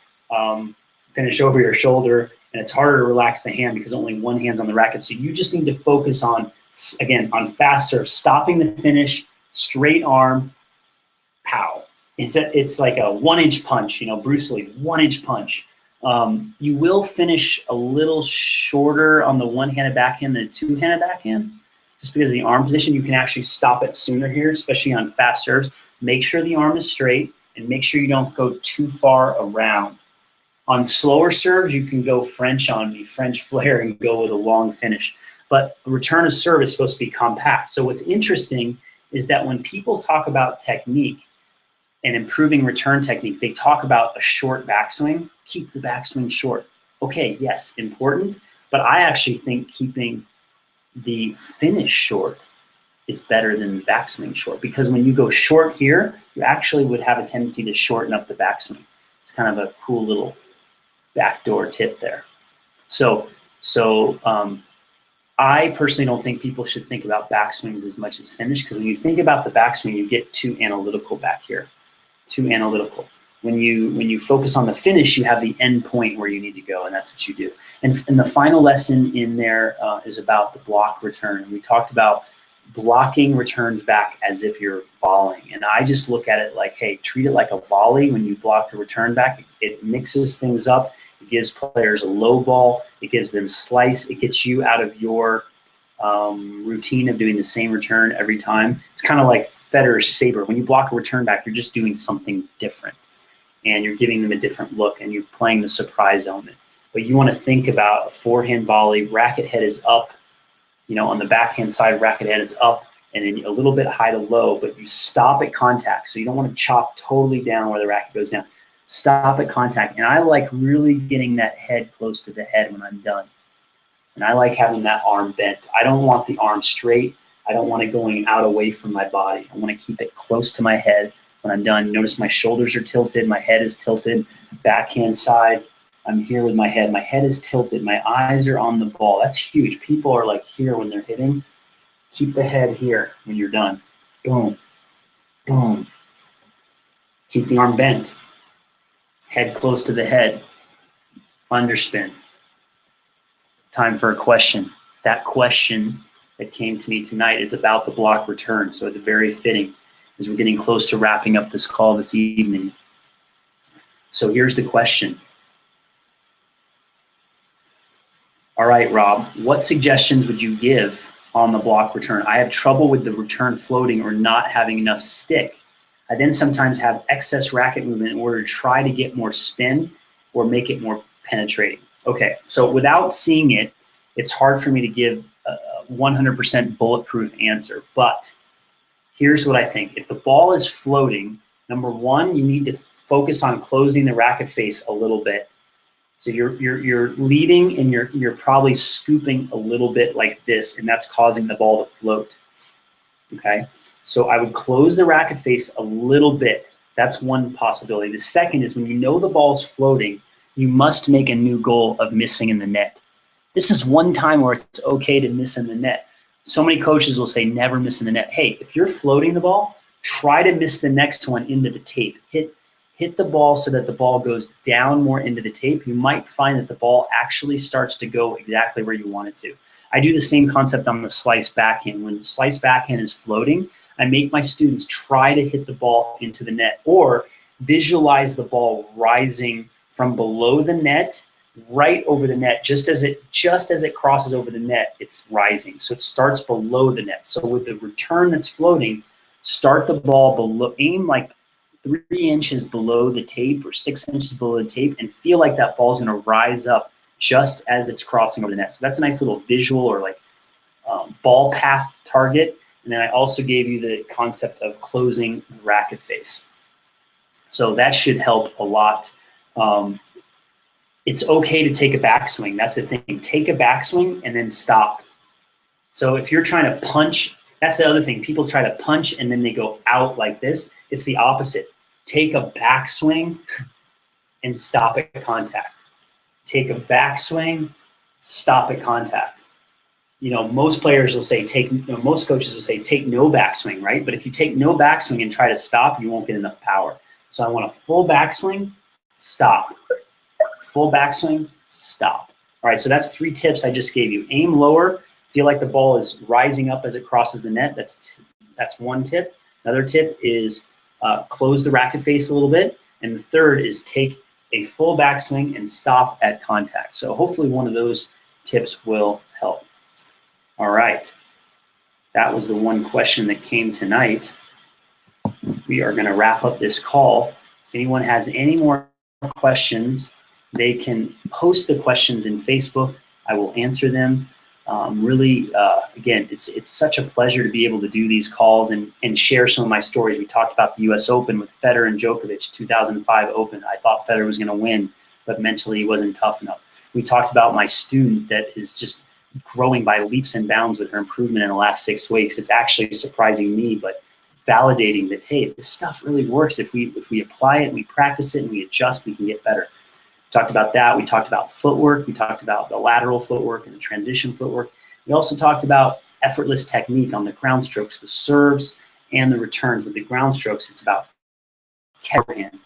finish over your shoulder, and it's harder to relax the hand because only one hand's on the racket. So you just need to focus on, again, on fast serve, stopping the finish, straight arm, pow. It's like a 1-inch punch, Bruce Lee, 1-inch punch. You will finish a little shorter on the one-handed backhand than the two-handed backhand, just because of the arm position. You can actually stop it sooner here, especially on fast serves. Make sure the arm is straight. and make sure you don't go too far around. On slower serves, you can go French on me, French flare, and go with a long finish. But return of serve is supposed to be compact. So what's interesting is that when people talk about technique and improving return technique, they talk about a short backswing. Keep the backswing short. Okay, yes, important, but I actually think keeping the finish short is better than the backswing short, because when you go short here, you actually would have a tendency to shorten up the backswing. It's kind of a cool little backdoor tip there. So I personally don't think people should think about backswings as much as finish, because when you think about the backswing, you get too analytical back here, too analytical. When you focus on the finish, you have the end point where you need to go, and that's what you do. And the final lesson in there is about the block return. And we talked about blocking returns back as if you're volleying. And I just look at it like, hey, treat it like a volley when you block the return back. It mixes things up. It gives players a low ball. It gives them slice. It gets you out of your routine of doing the same return every time. It's kind of like Federer's saber. When you block a return back, you're just doing something different. And you're giving them a different look, and you're playing the surprise element. But you want to think about a forehand volley, racket head is up, on the backhand side, racket head is up, and then a little bit high to low, but you stop at contact. So you don't want to chop totally down where the racket goes down. Stop at contact. And I like really getting that head close to the head when I'm done. And I like having that arm bent. I don't want the arm straight. I don't want it going out away from my body. I want to keep it close to my head when I'm done. Notice my shoulders are tilted, my head is tilted, backhand side, I'm here with my head. My head is tilted, my eyes are on the ball. That's huge. People are like here when they're hitting. Keep the head here when you're done. Boom, boom. Keep the arm bent. Head close to the head. Underspin. Time for a question. That question that came to me tonight is about the block return, so it's very fitting as we're getting close to wrapping up this call this evening. So here's the question. All right, Rob, what suggestions would you give on the block return? I have trouble with the return floating or not having enough stick. I then sometimes have excess racket movement in order to try to get more spin or make it more penetrating. Okay, so without seeing it, it's hard for me to give a 100% bulletproof answer, but here's what I think. If the ball is floating, number one, you need to focus on closing the racket face a little bit. So you're leading and you're probably scooping a little bit like this, and that's causing the ball to float. Okay, so I would close the racket face a little bit. That's one possibility. The second is when you know the ball's floating, you must make a new goal of missing in the net. This is one time where it's okay to miss in the net. So many coaches will say never miss in the net. Hey, if you're floating the ball, try to miss the next one into the tape. Hit the ball so that the ball goes down more into the tape. You might find that the ball actually starts to go exactly where you want it to. I do the same concept on the slice backhand. When the slice backhand is floating, I make my students try to hit the ball into the net or visualize the ball rising from below the net right over the net. Just as it crosses over the net, it's rising. So it starts below the net. So with the return that's floating, start the ball below, aim like 3 inches below the tape or 6 inches below the tape, and feel like that ball's gonna rise up just as it's crossing over the net. So that's a nice little visual or like ball path target. And then I also gave you the concept of closing the racket face. So that should help a lot. It's okay to take a backswing. That's the thing. Take a backswing and then stop. So if you're trying to punch, that's the other thing. People try to punch and then they go out like this. It's the opposite. Take a backswing and stop at contact. Take a backswing, stop at contact. You know, most players will say most coaches will say take no backswing, right? But if you take no backswing and try to stop, you won't get enough power. So I want a full backswing, stop. Full backswing, stop. All right, so that's 3 tips I just gave you. Aim lower, feel like the ball is rising up as it crosses the net. That's one tip. Another tip is close the racket face a little bit. And the third is take a full backswing and stop at contact. So hopefully one of those tips will help. All right, that was the one question that came tonight. We are gonna wrap up this call. anyone has any more questions, they can post the questions in Facebook. I will answer them. Really, again, it's such a pleasure to be able to do these calls and share some of my stories. We talked about the U.S. Open with Federer and Djokovic, 2005 Open. I thought Federer was going to win, but mentally he wasn't tough enough. We talked about my student that is just growing by leaps and bounds with her improvement in the last 6 weeks. It's actually surprising me, but validating that, hey, this stuff really works. If we apply it, we practice it, and we adjust, we can get better. Talked about that. We talked about footwork. We talked about the lateral footwork and the transition footwork. We also talked about effortless technique on the ground strokes, the serves and the returns. With the ground strokes, it's about hand,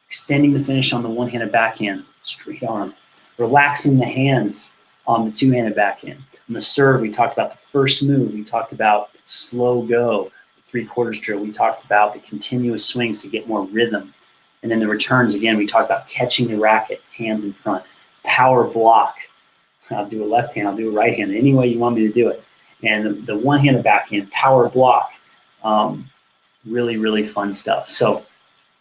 extending the finish on the one-handed backhand, straight arm, relaxing the hands on the two-handed backhand. On the serve, we talked about the first move. We talked about slow go, three-quarters drill. We talked about the continuous swings to get more rhythm. And then the returns, again, we talked about catching the racket, hands in front, power block. I'll do a left hand, I'll do a right hand, any way you want me to do it. And the one-handed backhand, power block, really, really fun stuff. So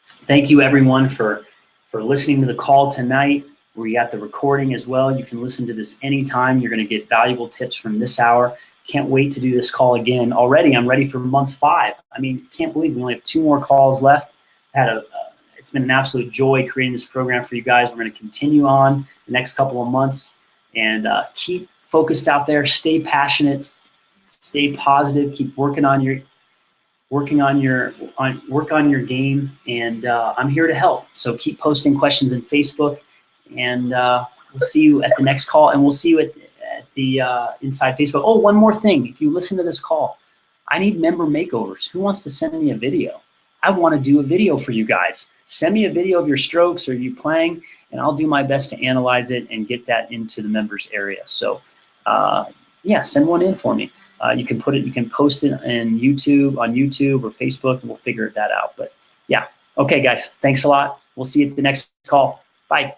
thank you, everyone, for listening to the call tonight. We got the recording as well. You can listen to this anytime. You're going to get valuable tips from this hour. Can't wait to do this call again. Already, I'm ready for month 5. I mean, can't believe we only have 2 more calls left. It's been an absolute joy creating this program for you guys. We're going to continue on the next couple of months and keep focused out there. Stay passionate, stay positive. Keep working on your game, and I'm here to help. So keep posting questions in Facebook, and we'll see you at the next call, and we'll see you at the inside Facebook. Oh, one more thing. If you listen to this call, I need member makeovers. Who wants to send me a video? I want to do a video for you guys. Send me a video of your strokes or you playing, and I'll do my best to analyze it and get that into the members area. So yeah, send one in for me. You can post it on YouTube or Facebook, and we'll figure that out. But yeah, okay, guys, thanks a lot. We'll see you at the next call. Bye.